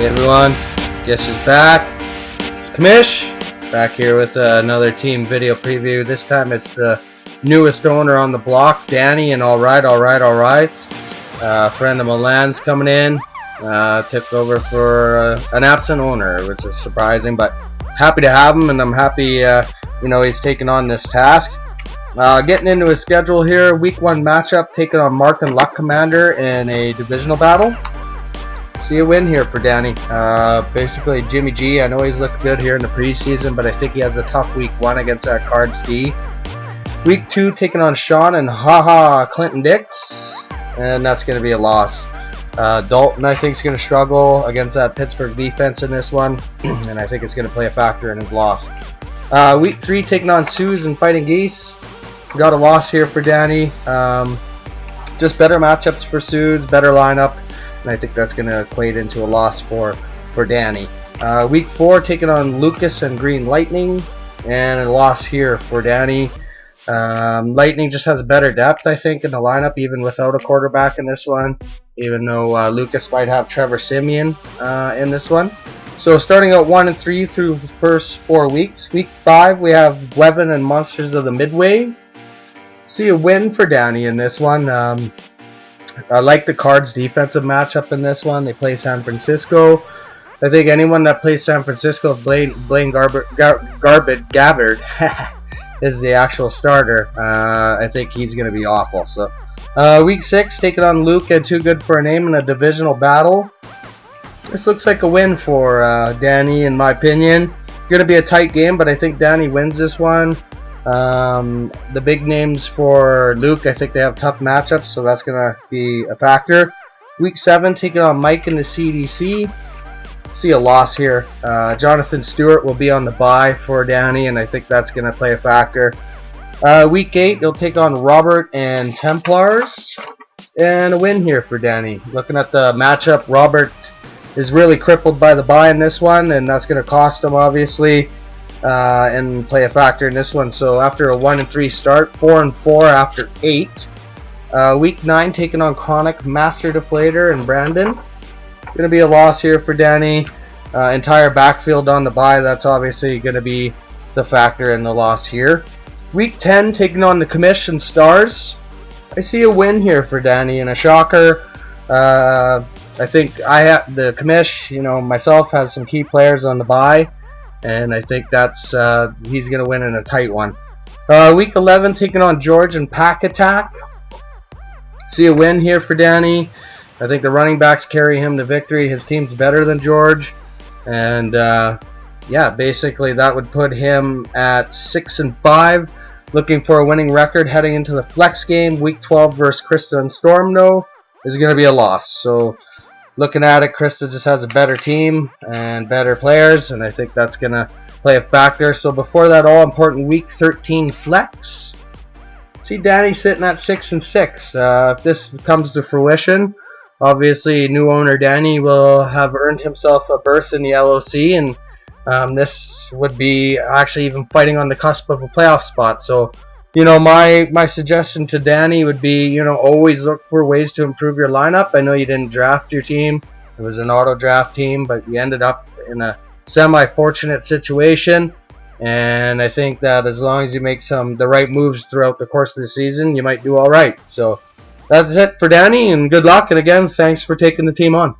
Hey everyone, guess who's back? It's Kamish, back here with another team video preview. This time it's the newest owner on the block, Danny, and alright. Friend of Milan's coming in, took over for an absent owner, which was surprising, but happy to have him, and I'm happy he's taking on this task. Getting into his schedule here, week 1 matchup, taking on Martin Luck Commander in a divisional battle. See a win here for Danny. Basically Jimmy G, I know he's looked good here in the preseason, but I think he has a tough week 1 against that Cards D. Week 2 taking on Sean and Clinton Dix, and that's going to be a loss. Dalton, I think, is going to struggle against that Pittsburgh defense in this one, and I think it's going to play a factor in his loss. Week 3 taking on Suze and Fighting Geese. Got a loss here for Danny. Just better matchups for Suze, better lineup. And I think that's going to equate into a loss for Danny. Week 4 taking on Lucas and Green Lightning, and a loss here for Danny. Lightning just has better depth, I think, in the lineup, even without a quarterback in this one, even though Lucas might have Trevor Siemian in this one. So starting out 1 and 3 through the first 4 weeks. Week 5 we have Webben and Monsters of the Midway. See a win for Danny in this one. I like the Cards defensive matchup in this one. They play San Francisco. I think anyone that plays San Francisco, Blaine Gabbert is the actual starter. I think he's going to be awful. So week 6 taking on Luke and Too Good for a Name in a divisional battle. This looks like a win for Danny, in my opinion. Going to be a tight game, but I think Danny wins this one. The big names for Luke, I think they have tough matchups, so that's going to be a factor. Week 7 taking on Mike in the CDC. See a loss here. Jonathan Stewart will be on the bye for Danny, and I think that's going to play a factor. Week 8 they'll take on Robert and Templars, and a win here for Danny. Looking at the matchup, Robert is really crippled by the bye in this one, and that's going to cost him, obviously, and play a factor in this one. So after a 1 and 3 start, 4 and 4 after 8. Week 9 taking on Chronic, Master Deflator, and Brandon. Going to be a loss here for Danny. Entire backfield on the bye, that's obviously going to be the factor in the loss here. Week 10 taking on the Commission Stars. I see a win here for Danny and a shocker. I think the Commish, myself, has some key players on the bye, and I think that's he's going to win in a tight one. Week 11 taking on George and Pack Attack. See a win here for Danny. I think the running backs carry him to victory. His team's better than George, and yeah, basically that would put him at 6 and 5, looking for a winning record heading into the flex game. Week 12 versus Krista and Storm, though, is going to be a loss. So looking at it, Krista just has a better team and better players, and I think that's going to play a factor. So before that all-important Week 13 flex, see Danny sitting at 6 and 6. If this comes to fruition, obviously new owner Danny will have earned himself a berth in the LOC, and this would be actually even fighting on the cusp of a playoff spot. So my suggestion to Danny would be, always look for ways to improve your lineup. I know you didn't draft your team. It was an auto draft team, but you ended up in a semi-fortunate situation. And I think that as long as you make the right moves throughout the course of the season, you might do all right. So that's it for Danny, and good luck. And again, thanks for taking the team on.